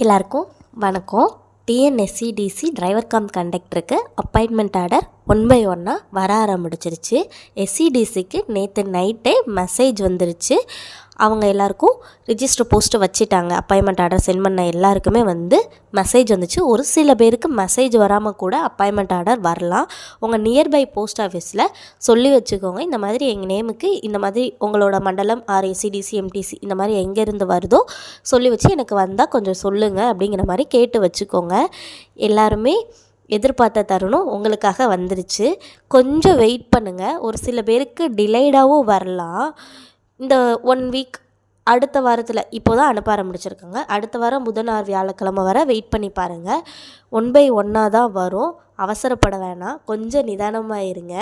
எல்லாருக்கும் வணக்கம். TNSCTC driver cum கண்டக்டருக்கு அப்பாயின்மெண்ட் ஆர்டர் 1 by 1 வர ஆரம்பிச்சிருச்சு. எஸ்சிடிசிக்கு நேற்று நைட்டே மெசேஜ் வந்துருச்சு. அவங்க எல்லாருக்கும் ரிஜிஸ்டர் போஸ்ட்டு வச்சுட்டாங்க. அப்பாயின்மெண்ட் ஆர்டர் சென்ட் பண்ண எல்லாருக்குமே மெசேஜ் வந்துச்சு. ஒரு சில பேருக்கு மெசேஜ் வராமல் கூட அப்பாயின்மெண்ட் ஆர்டர் வரலாம். உங்கள் நியர்பை போஸ்ட் ஆஃபீஸில் சொல்லி வச்சுக்கோங்க. இந்த மாதிரி எங்கள் நேமுக்கு இந்த மாதிரி உங்களோட மண்டலம் ஆர் எஸ்சிடிசி எம்டிசி இந்த மாதிரி எங்கேருந்து வருதோ சொல்லி வச்சு எனக்கு வந்தால் கொஞ்சம் சொல்லுங்கள் அப்படிங்கிற மாதிரி கேட்டு வச்சுக்கோங்க. எல்லாருமே எதிர்பார்த்த தருணம் உங்களுக்காக வந்துருச்சு. கொஞ்சம் வெயிட் பண்ணுங்கள். ஒரு சில பேருக்கு டிலேடாகவும் வரலாம். இந்த 1 வீக் அடுத்த வாரத்தில் இப்போ தான் அனுப்ப ஆரம்பிச்சிருக்காங்க. அடுத்த வாரம் புதனார் வியாழக்கிழமை வர வெயிட் பண்ணி பாருங்கள். 1 by 1 தான் வரும். அவசரப்பட வேணாம், கொஞ்சம் நிதானமாக இருங்க.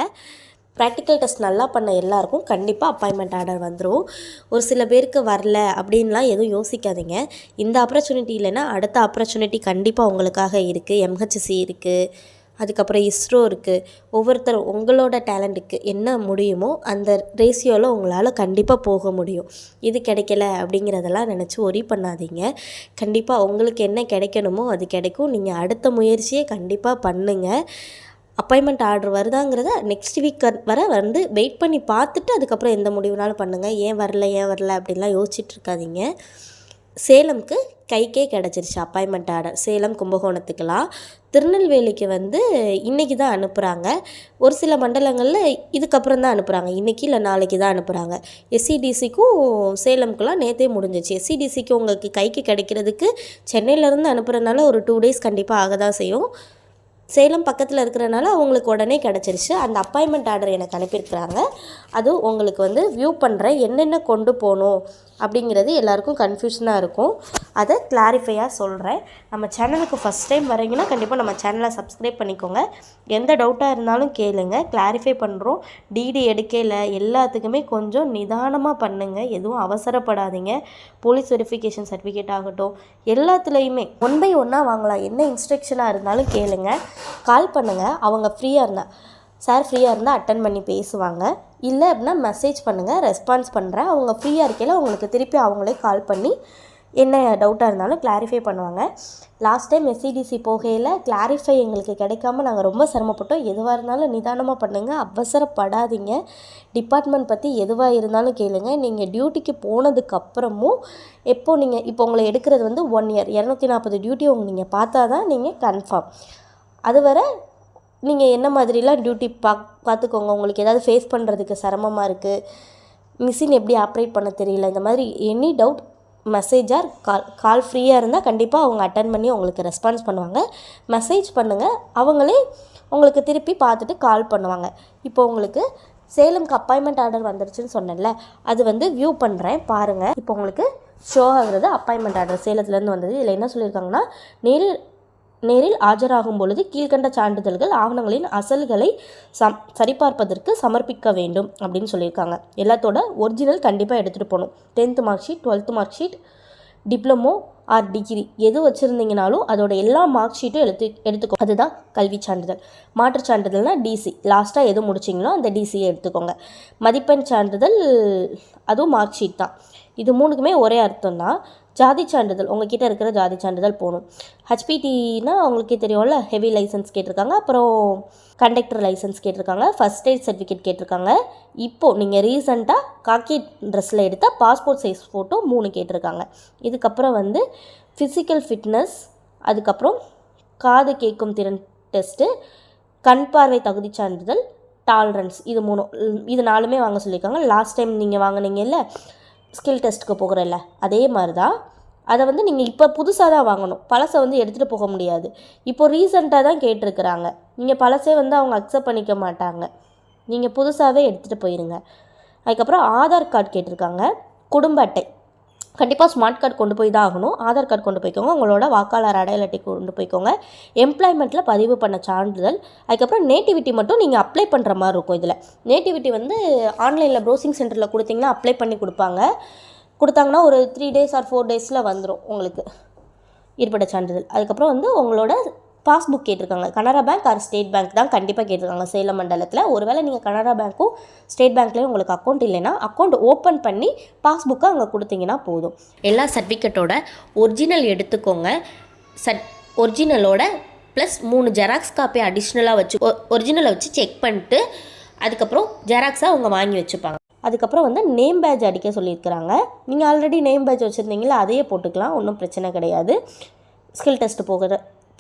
ப்ராக்டிக்கல் டெஸ்ட் நல்லா பண்ண எல்லாருக்கும் கண்டிப்பாக அப்பாயின்மெண்ட் ஆர்டர் வந்துடும். ஒரு சில பேருக்கு வரல அப்படின்லாம் எதுவும் யோசிக்காதீங்க. இந்த ஆப்பர்ச்சுனிட்டி இல்லைன்னா அடுத்த ஆப்பர்ச்சுனிட்டி கண்டிப்பாக உங்களுக்காக இருக்குது. எம்ஹெச்சி இருக்குது, அதுக்கப்புறம் இஸ்ரோ இருக்குது. ஒவ்வொருத்தர் உங்களோட டேலண்ட்டுக்கு என்ன முடியுமோ அந்த ரேஷியோவில் உங்களால் கண்டிப்பாக போக முடியும். இது கிடைக்கல அப்படிங்கிறதெல்லாம் நினச்சி ஒரி பண்ணாதீங்க. கண்டிப்பாக உங்களுக்கு என்ன கிடைக்கணுமோ அது கிடைக்கும். நீங்கள் அடுத்த முயற்சியை கண்டிப்பாக பண்ணுங்கள். அப்பாயின்மெண்ட் ஆர்டர் வருதாங்கிறத நெக்ஸ்ட் வீக் வர வெயிட் பண்ணி பார்த்துட்டு அதுக்கப்புறம் எந்த முடிவுனாலும் பண்ணுங்கள். ஏன் வரல அப்படின்லாம் யோசிச்சுட்ருக்காதீங்க. சேலம்க்கு கைக்கே கிடச்சிருச்சு அப்பாயின்மெண்ட் ஆர்டர். சேலம் கும்பகோணத்துக்கெலாம். திருநெல்வேலிக்கு இன்றைக்கி தான் அனுப்புகிறாங்க. ஒரு சில மண்டலங்களில் இதுக்கப்புறம் தான் அனுப்புகிறாங்க. இன்றைக்கி இல்லை நாளைக்கு தான் அனுப்புகிறாங்க. எஸ்சிடிசிக்கும் சேலம்க்குலாம் நேற்றே முடிஞ்சிச்சு. எஸ்சிடிசிக்கு உங்களுக்கு கைக்கு கிடைக்கிறதுக்கு சென்னையிலேருந்து அனுப்புகிறதுனால ஒரு 2 days கண்டிப்பாக ஆக தான் செய்யும். சேலம் பக்கத்தில் இருக்கிறனால அவங்களுக்கு உடனே கிடச்சிருச்சு. அந்த அப்பாயின்மெண்ட் ஆர்டர் எனக்கு அனுப்பியிருக்கிறாங்க. அது உங்களுக்கு வியூ பண்ணுறேன். என்னென்ன கொண்டு போகணும் அப்படிங்கிறது எல்லாருக்கும் கன்ஃபியூஷனாக இருக்கும். அதை கிளாரிஃபையாக சொல்கிறேன். நம்ம சேனலுக்கு ஃபஸ்ட் டைம் வரீங்கன்னா கண்டிப்பாக நம்ம சேனலை சப்ஸ்கிரைப் பண்ணிக்கோங்க. எந்த டவுட்டாக இருந்தாலும் கேளுங்க, கிளாரிஃபை பண்ணுறோம். டிடி எடுக்கையில் எல்லாத்துக்குமே கொஞ்சம் நிதானமாக பண்ணுங்கள். எதுவும் அவசரப்படாதீங்க. போலீஸ் வெரிஃபிகேஷன் சர்டிஃபிகேட் ஆகட்டும், எல்லாத்துலேயுமே 1 by 1 வாங்கலாம். என்ன இன்ஸ்ட்ரக்ஷனாக இருந்தாலும் கேளுங்க, கால் பண்ணுங்கள். அவங்க ஃப்ரீயாக இருந்தால் சார் ஃப்ரீயாக இருந்தால் அட்டன் பண்ணி பேசுவாங்க. இல்லை அப்படின்னா மெசேஜ் பண்ணுங்கள், ரெஸ்பான்ஸ் பண்ணுறேன். அவங்க ஃப்ரீயாக இருக்கையில் உங்களுக்கு திருப்பி அவங்களே கால் பண்ணி என்ன டவுட்டாக இருந்தாலும் கிளாரிஃபை பண்ணுவாங்க. லாஸ்ட் டைம் எஸ்சிடிசி போகையில் கிளாரிஃபை எங்களுக்கு கிடைக்காம நாங்கள் ரொம்ப சிரமப்பட்டோம். எதுவாக இருந்தாலும் நிதானமாக பண்ணுங்கள், அவசரப்படாதீங்க. டிபார்ட்மெண்ட் பற்றி எதுவாக இருந்தாலும் கேளுங்க. நீங்கள் டியூட்டிக்கு போனதுக்கப்புறமும் இப்போ உங்களை எடுக்கிறது 1 year 240 டியூட்டி நீங்கள் பார்த்தா தான் நீங்கள் கன்ஃபார்ம். அதுவரை நீங்கள் என்ன மாதிரிலாம் டியூட்டி பார்த்துக்கோங்க. உங்களுக்கு ஏதாவது ஃபேஸ் பண்ணுறதுக்கு சிரமமாக இருக்குது, மிஷின் எப்படி ஆப்ரேட் பண்ண தெரியல, இந்த மாதிரி எனி டவுட் மெசேஜ் ஆர் கால் ஃப்ரீயாக இருந்தால் கண்டிப்பாக அவங்க அட்டன் பண்ணி உங்களுக்கு ரெஸ்பான்ஸ் பண்ணுவாங்க. மெசேஜ் பண்ணுங்கள், அவங்களே உங்களுக்கு திருப்பி பார்த்துட்டு கால் பண்ணுவாங்க. இப்போ உங்களுக்கு சேலம்க்கு அப்பாயின்மெண்ட் ஆர்டர் வந்துருச்சுன்னு சொன்னேன்ல, அது வியூ பண்ணுறேன் பாருங்கள். இப்போ உங்களுக்கு ஷோ ஆகுறது அப்பாயின்மெண்ட் ஆர்டர் சேலத்துலேருந்து வந்தது. இதில் என்ன சொல்லியிருக்காங்கன்னா, நேரில் ஆஜராகும் பொழுது கீழ்கண்ட சான்றிதழ்கள் ஆவணங்களின் அசல்களை சரிபார்ப்பதற்கு சமர்ப்பிக்க வேண்டும் அப்படின்னு சொல்லியிருக்காங்க. எல்லாத்தோட ஒரிஜினல் கண்டிப்பாக எடுத்துகிட்டு போகணும். 10th mark sheet, 12th mark sheet, diploma R degree எது வச்சுருந்தீங்கனாலும் அதோட எல்லா மார்க் ஷீட்டும் எடுத்துக்கோ. அதுதான் கல்வி சான்றிதழ். மாற்றுச் சான்றிதழ்னால் டிசி, லாஸ்ட்டாக எது முடிச்சிங்களோ அந்த டிசியை எடுத்துக்கோங்க. மதிப்பெண் சான்றிதழ் அதுவும் மார்க் ஷீட் தான். இது 3க்குமே ஒரே அர்த்தம் தான். ஜாதி சான்றிதழ் உங்ககிட்ட இருக்கிற ஜாதி சான்றிதழ் போகணும். ஹெச்பிடினா உங்களுக்கே தெரியும்ல, ஹெவி லைசன்ஸ் கேட்டிருக்காங்க. அப்புறம் கண்டக்டர் லைசன்ஸ் கேட்டிருக்காங்க. ஃபஸ்ட் எய்ட் சர்டிஃபிகேட் கேட்டிருக்காங்க. இப்போது நீங்கள் ரீசெண்டாக காக்கி ட்ரெஸ்ஸில் எடுத்த பாஸ்போர்ட் சைஸ் ஃபோட்டோ 3 கேட்டிருக்காங்க. இதுக்கப்புறம் ஃபிசிக்கல் ஃபிட்னஸ், அதுக்கப்புறம் காது கேட்கும் திறன் டெஸ்ட்டு, கண் பார்வை தகுதி சான்றிதழ், டாலரன்ஸ், இது 3 இது 4மே வாங்க சொல்லியிருக்காங்க. லாஸ்ட் டைம் நீங்கள் வாங்கினீங்கல்ல ஸ்கில் டெஸ்ட்டுக்கு போகிறல்ல, அதே மாதிரி தான். அதை நீங்கள் இப்போ புதுசாக தான் வாங்கணும். பழசை எடுத்துகிட்டு போக முடியாது. இப்போ ரீசெண்டாக தான் கேட்டிருக்கிறாங்க. நீங்கள் பழசே அவங்க அக்செப்ட் பண்ணிக்க மாட்டாங்க. நீங்கள் புதுசாகவே எடுத்துகிட்டு போயிருங்க. அதுக்கப்புறம் ஆதார் கார்டு கேட்டிருக்காங்க. குடும்ப அட்டை கண்டிப்பாக ஸ்மார்ட் கார்டு கொண்டு போய் தான் ஆகணும். ஆதார் கார்டு கொண்டு போய்க்கோங்க. உங்களோட வாக்காளர் அடையாள அட்டை கொண்டு போய்க்கோங்க. எம்ப்ளாய்மெண்ட்டில் பதிவு பண்ண சான்றிதழ். அதுக்கப்புறம் நேட்டிவிட்டி மட்டும் நீங்கள் அப்ளை பண்ணுற மாதிரி இருக்கும். இதில் நேட்டிவிட்டி ஆன்லைனில் ப்ரௌசிங் சென்டரில் கொடுத்தீங்கன்னா அப்ளை பண்ணி கொடுத்தாங்கன்னா ஒரு 3 days or 4 days வந்துடும் உங்களுக்கு இருப்பிட சான்றிதழ். அதுக்கப்புறம் உங்களோட பாஸ்புக் கேட்டிருக்காங்க. Canara bank or state bank தான் கண்டிப்பாக கேட்டிருக்காங்க சேலம் மண்டலத்தில். ஒருவேளை நீங்கள் கனரா பேங்க்கும் ஸ்டேட் பேங்க்லேயும் உங்களுக்கு அக்கௌண்ட் இல்லைன்னா அக்கௌண்ட் ஓப்பன் பண்ணி பாஸ்புக்கை அங்கே கொடுத்தீங்கன்னா போதும். எல்லா சர்டிஃபிகேட்டோட ஒரிஜினல் எடுத்துக்கோங்க. ஒரிஜினலோட ப்ளஸ் 3 ஜெராக்ஸ் காப்பி அடிஷ்னலாக வச்சு ஒரிஜினலை வச்சு செக் பண்ணிட்டு அதுக்கப்புறம் ஜெராக்ஸாக அவங்க வாங்கி வச்சுப்பாங்க. அதுக்கப்புறம் வந்து நேம் பேட்ச் அடிக்க சொல்லியிருக்கிறாங்க. நீங்கள் ஆல்ரெடி நேம் பேட்ச் வச்சுருந்தீங்களா, அதையே போட்டுக்கலாம், ஒன்றும் பிரச்சனை கிடையாது. ஸ்கில் டெஸ்ட்டு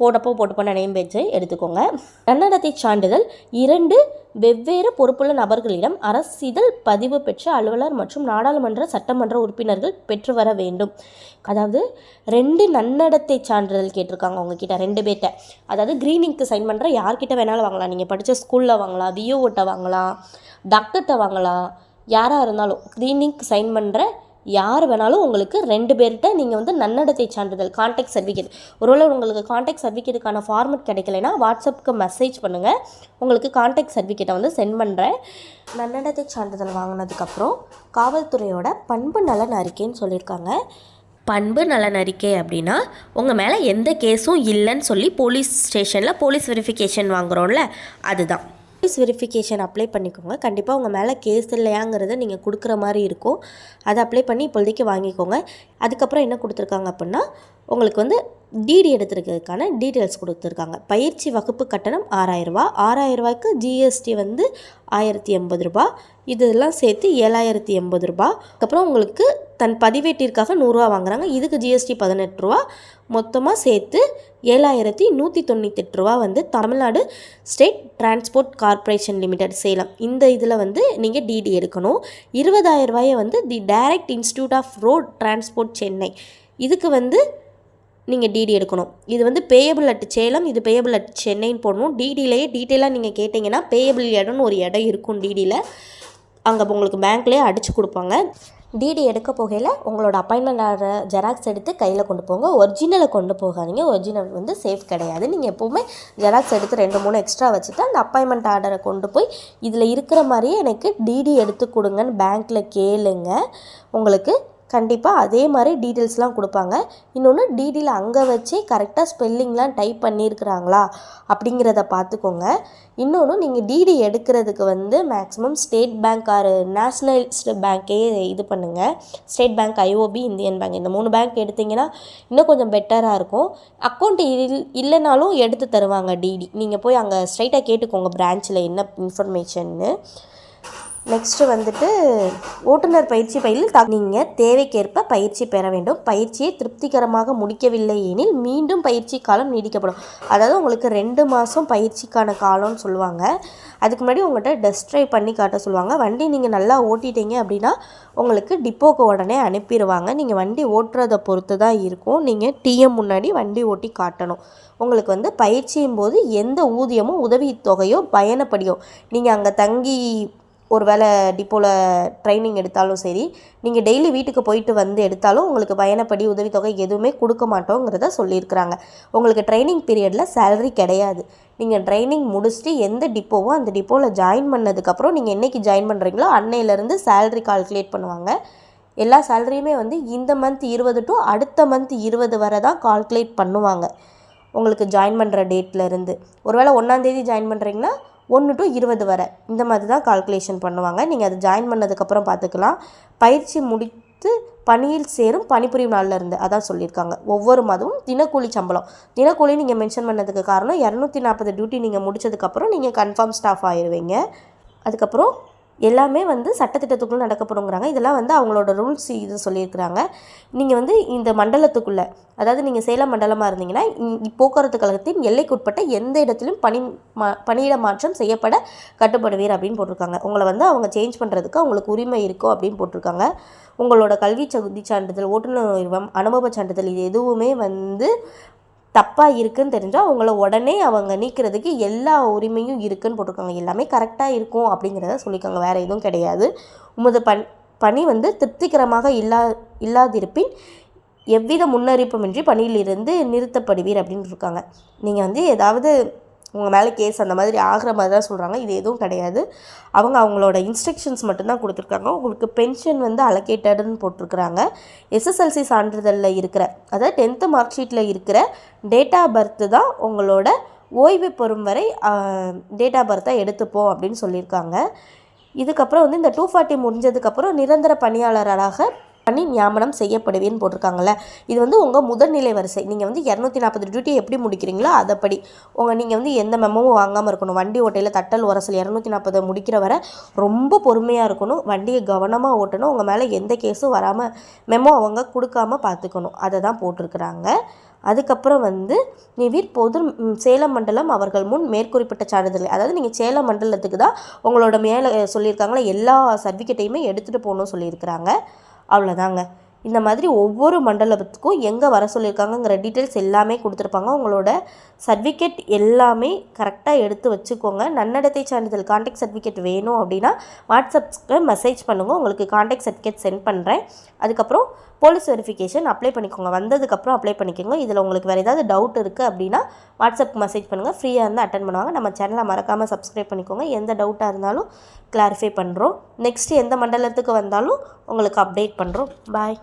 போட்டு பண்ண நேம் பேட்சை எடுத்துக்கோங்க. நன்னடத்தை சான்றிதழ் 2 வெவ்வேறு பொறுப்புள்ள நபர்களிடம் அரசிதழ் பதிவு பெற்ற அலுவலர் மற்றும் நாடாளுமன்ற சட்டமன்ற உறுப்பினர்கள் பெற்று வர வேண்டும். அதாவது 2 நன்னடத்தை சான்றிதழ் கேட்டிருக்காங்க உங்ககிட்ட 2 பேர்கிட்ட. அதாவது க்ரீனிங்க்கு சைன் பண்ணுற யார்கிட்ட வேணாலும் வாங்கலாம். நீங்கள் படித்த ஸ்கூலில் வாங்கலாம், விஓஓட்ட வாங்கலாம், டாக்டர்கிட்ட வாங்கலாம், யாராக இருந்தாலும் க்ரீனிங்க்கு சைன் பண்ணுற யார் வேணாலும் உங்களுக்கு 2 பேர்கிட்ட நீங்கள் வந்து நன்னடத்தை சான்றிதழ் கான்டாக்ட் சர்டிஃபிகேட், ஒருவேளை உங்களுக்கு கான்டாக்ட் சர்டிஃபிகேட்டுக்கான ஃபார்மெட் கிடைக்கலைன்னா வாட்ஸ்அப்புக்கு மெசேஜ் பண்ணுங்கள், உங்களுக்கு கான்டாக்ட் சர்டிஃபிகேட்டை வந்து சென்ட் பண்ணுறேன். நன்னடத்தை சான்றிதழ் வாங்கினதுக்கப்புறம் காவல்துறையோட பண்பு நலன் அறிக்கைன்னு சொல்லியிருக்காங்க. பண்பு நலன் அறிக்கை அப்படின்னா உங்கள் மேலே எந்த கேஸும் இல்லைன்னு சொல்லி போலீஸ் ஸ்டேஷனில் போலீஸ் வெரிஃபிகேஷன் வாங்குகிறோம்ல, அதுதான். போலீஸ் வெரிஃபிகேஷன் அப்ளை பண்ணிக்கோங்க. கண்டிப்பாக உங்கள் மேலே கேஸ் இல்லையாங்கிறத நீங்கள் கொடுக்குற மாதிரி இருக்கும். அதை அப்ளை பண்ணி இப்போதைக்கு வாங்கிக்கோங்க. அதுக்கப்புறம் என்ன கொடுத்துருக்காங்க அப்படின்னா உங்களுக்கு வந்து டிடி எடுத்துருக்கிறதுக்கான டீட்டெயில்ஸ் கொடுத்துருக்காங்க. பயிற்சி வகுப்பு கட்டணம் 6000 ரூபா, 6000 ரூபாய்க்கு ஜிஎஸ்டி வந்து 1080 ரூபா, இதெல்லாம் சேர்த்து 7080 ரூபா. அதுக்கப்புறம் உங்களுக்கு தன் பதிவேட்டிற்காக 100 ரூபா வாங்குறாங்க, இதுக்கு ஜிஎஸ்டி 18 ரூபா, மொத்தமாக சேர்த்து 7198 ரூபா வந்து Tamil Nadu state transport corporation limited Salem, இந்த இதில் வந்து நீங்கள் டிடி எடுக்கணும். 20000 ரூபாயை வந்து the direct institute of road transport Chennai, இதுக்கு வந்து நீங்கள் டிடி எடுக்கணும். இது வந்து பேயபிள் அட் சேலம், இது பேயபிள் அட் சென்னைன்னு போடணும். டிடியிலேயே டீட்டெயிலாக நீங்கள் கேட்டிங்கன்னா பேயபிள் இடம்னு ஒரு இடம் இருக்கும் டிடியில், அங்கே உங்களுக்கு பேங்க்லேயே அடித்து கொடுப்பாங்க. டிடி எடுக்க போகையில் உங்களோட அப்பாயின்மெண்ட் ஆர்டர் ஜெராக்ஸ் எடுத்து கையில் கொண்டு போங்க. ஒரிஜினலை கொண்டு போகாதீங்க, ஒரிஜினல் வந்து சேஃப் கிடையாது. நீங்கள் எப்போவுமே ஜெராக்ஸ் எடுத்து 2-3 எக்ஸ்ட்ரா வச்சுட்டு அந்த அப்பாயின்மெண்ட் ஆர்டரை கொண்டு போய் இதில் இருக்கிற மாதிரியே எனக்கு டிடி எடுத்து கொடுங்கன்னு பேங்க்கில் கேளுங்க. உங்களுக்கு கண்டிப்பாக அதே மாதிரி டீட்டெயில்ஸ்லாம் கொடுப்பாங்க. இன்னொன்று டிடியில் அங்கே வச்சே கரெக்டாக ஸ்பெல்லிங்லாம் டைப் பண்ணியிருக்கிறாங்களா அப்படிங்கிறத பார்த்துக்கோங்க. இன்னொன்று நீங்கள் டிடி எடுக்கிறதுக்கு வந்து maximum state bank or nationalist பேங்க்கே இது பண்ணுங்கள். State bank, IOB, Indian bank, இந்த 3 பேங்க் எடுத்திங்கன்னா இன்னும் கொஞ்சம் பெட்டராக இருக்கும். அக்கௌண்ட் இல்லைனாலும் எடுத்து தருவாங்க டிடி. நீங்கள் போய் அங்கே ஸ்ட்ரைட்டாக கேட்டுக்கோங்க பிரான்ச்சில் என்ன இன்ஃபர்மேஷன்னு. நெக்ஸ்ட்டு வந்துட்டு ஓட்டுநர் பயிற்சி பயிலில் நீங்கள் தேவைக்கேற்ப பயிற்சி பெற வேண்டும். பயிற்சியை திருப்திகரமாக முடிக்கவில்லை எனில் மீண்டும் பயிற்சி காலம் நீடிக்கப்படும். அதாவது உங்களுக்கு 2 மாதம் பயிற்சிக்கான காலம்னு சொல்லுவாங்க. அதுக்கு முன்னாடி உங்கள்கிட்ட டெஸ்ட் ட்ரைவ் பண்ணி காட்ட சொல்லுவாங்க. வண்டி நீங்கள் நல்லா ஓட்டிட்டீங்க அப்படின்னா உங்களுக்கு டிப்போக்கு உடனே அனுப்பிடுவாங்க. நீங்கள் வண்டி ஓட்டுறதை பொறுத்து தான் இருக்கும். நீங்கள் டிஎம் முன்னாடி வண்டி ஓட்டி காட்டணும். உங்களுக்கு வந்து பயிற்சியும் போது எந்த ஊதியமோ உதவித்தொகையோ பயணப்படியோ நீங்கள் அங்கே தங்கி ஒரு வேளை டிப்போவில் ட்ரைனிங் எடுத்தாலும் சரி, நீங்கள் டெய்லி வீட்டுக்கு போயிட்டு வந்து எடுத்தாலும் உங்களுக்கு பயணப்படி உதவித்தொகை எதுவுமே கொடுக்க மாட்டோங்கிறத சொல்லியிருக்கிறாங்க. உங்களுக்கு ட்ரைனிங் பீரியடில் சேலரி கிடையாது. நீங்கள் ட்ரைனிங் முடிச்சுட்டு எந்த டிப்போவோ அந்த டிப்போவில் ஜாயின் பண்ணதுக்கப்புறம் நீங்கள் என்றைக்கு ஜாயின் பண்ணுறீங்களோ அன்னையிலேருந்து சேலரி கால்குலேட் பண்ணுவாங்க. எல்லா சேலரியுமே வந்து இந்த மந்த் 20 டு அடுத்த மந்த் 20 வரை தான் கால்குலேட் பண்ணுவாங்க. உங்களுக்கு ஜாயின் பண்ணுற டேட்லேருந்து ஒருவேளை 1ஆம் தேதி ஜாயின் பண்ணுறீங்கன்னா 1 to 20 வரை இந்த மாதிரி தான் கால்குலேஷன் பண்ணுவாங்க. நீங்கள் அது ஜாயின் பண்ணதுக்கப்புறம் பார்த்துக்கலாம். பயிற்சி முடித்து பணியில் சேரும் பணிபுரியும் நாளில் இருந்து அதான் சொல்லியிருக்காங்க. ஒவ்வொரு மாதமும் தினக்கூலி சம்பளம். தினக்கூலி நீங்கள் மென்ஷன் பண்ணதுக்கு காரணம் 240 டியூட்டி நீங்கள் முடித்ததுக்கப்புறம் நீங்கள் கன்ஃபார்ம் ஸ்டாஃப் ஆயிடுவீங்க. அதுக்கப்புறம் எல்லாமே வந்து சட்டத்திட்டத்துக்குள்ளே நடக்கப்படுங்கிறாங்க. இதெல்லாம் வந்து அவங்களோட ரூல்ஸ் இது சொல்லியிருக்கிறாங்க. நீங்கள் வந்து இந்த மண்டலத்துக்குள்ளே, அதாவது நீங்கள் சேலம் மண்டலமாக இருந்தீங்கன்னா போக்குவரத்து கழகத்தின் எல்லைக்குட்பட்ட எந்த இடத்திலும் பணியிட மாற்றம் செய்யப்பட கட்டுப்படுவீர் அப்படின்னு போட்டிருக்காங்க. உங்களை வந்து அவங்க சேஞ்ச் பண்ணுறதுக்கு அவங்களுக்கு உரிமை இருக்கும் அப்படின்னு போட்டிருக்காங்க. உங்களோட கல்வி தகுதி சான்றிதழ், ஓட்டுநர் அனுபவ சான்றிதழ், இது எதுவுமே வந்து தப்பாக இருக்குதுன்னு தெரிஞ்சால் அவங்கள உடனே அவங்க நீக்கிறதுக்கு எல்லா உரிமையும் இருக்குதுன்னு போட்டிருக்காங்க. எல்லாமே கரெக்டாக இருக்கும் அப்படிங்கிறத சொல்லியிருக்காங்க. வேறு எதுவும் கிடையாது. உமது பணி வந்து திருப்திகரமாக இல்லாதிருப்பின் எவ்வித முன்னறிப்புமின்றி பணியிலிருந்து நிறுத்தப்படுவீர் அப்படின்னு இருக்காங்க. நீங்கள் வந்து ஏதாவது உங்கள் மேலே கேஸ் அந்த மாதிரி ஆகிற மாதிரி தான் சொல்கிறாங்க. இது எதுவும் கிடையாது. அவங்களோட இன்ஸ்ட்ரக்ஷன்ஸ் மட்டும்தான் கொடுத்துருக்காங்க. உங்களுக்கு பென்ஷன் வந்து அலோகேட்டடுன்னு போட்டிருக்கிறாங்க. எஸ்எஸ்எல்சி சான்றிதழில் இருக்கிற, அதாவது 10th மார்க் ஷீட்டில் இருக்கிற டேட் ஆஃப் பர்த்து தான் உங்களோட ஓய்வு பெறும் வரை டேட் ஆஃப் பர்த்தை எடுத்துப்போம் அப்படின்னு சொல்லியிருக்காங்க. இதுக்கப்புறம் வந்து இந்த 240 முடிஞ்சதுக்கப்புறம் நிரந்தர பணியாளராக பணி நியமனம் செய்யப்படுவேன்னு போட்டிருக்காங்கல்ல, இது வந்து உங்கள் முதல்நிலை வரிசை. நீங்கள் வந்து 240 டியூட்டியை எப்படி முடிக்கிறீங்களோ அதைப்படி நீங்கள் வந்து எந்த மெமோவும் வாங்காமல் இருக்கணும். வண்டி ஓட்டையில் தட்டல் உரசல் 240 முடிக்கிற வரை ரொம்ப பொறுமையாக இருக்கணும். வண்டியை கவனமாக ஓட்டணும். உங்கள் மேலே எந்த கேஸும் வராமல் மெமோ அவங்க கொடுக்காம பார்த்துக்கணும். அதை தான் போட்டிருக்கிறாங்க. அதுக்கப்புறம் வந்து நீவிர் பொது சேலம் மண்டலம் அவர்கள் முன் மேற்குறிப்பிட்ட சான்றிதழ், அதாவது நீங்கள் சேலம் மண்டலத்துக்கு தான் உங்களோட மேலே சொல்லியிருக்காங்களே எல்லா சர்டிஃபிகேட்டையுமே எடுத்துகிட்டு போகணும்னு சொல்லியிருக்கிறாங்க. அவ்வளோதாங்க. இந்த மாதிரி ஒவ்வொரு மண்டலத்துக்கும் எங்கே வர சொல்லியிருக்காங்கங்கிற டீட்டெயில்ஸ் எல்லாமே கொடுத்துருப்பாங்க. உங்களோட சர்டிஃபிகேட் எல்லாமே கரெக்டாக எடுத்து வச்சுக்கோங்க. நன்னடத்தை சான்றிதழ் கான்டாக்ட் சர்டிஃபிகேட் வேணும் அப்படின்னா வாட்ஸ்அப்க்கு மெசேஜ் பண்ணுங்கள். உங்களுக்கு கான்டாக்ட் சர்டிஃபிகேட் சென்ட் பண்ணுறேன். அதுக்கப்புறம் போலீஸ் வெரிஃபிகேஷன் அப்ளை பண்ணிக்கோங்க. வந்ததுக்கப்புறம் அப்ளை பண்ணிக்கோங்க. இதில் உங்களுக்கு வேறு ஏதாவது டவுட் இருக்குது அப்படின்னா வாட்ஸ்அப் மெசேஜ் பண்ணுங்கள். ஃப்ரீயாக இருந்தால் அட்டன் பண்ணுவாங்க. நம்ம சேனலை மறக்காமல் சப்ஸ்கிரைப் பண்ணிக்கோங்க. எந்த டவுட்டாக இருந்தாலும் கிளாரிஃபை பண்ணுறோம். நெக்ஸ்ட்டு எந்த மண்டலத்துக்கு வந்தாலும் உங்களுக்கு அப்டேட் பண்ணுறோம். பாய்.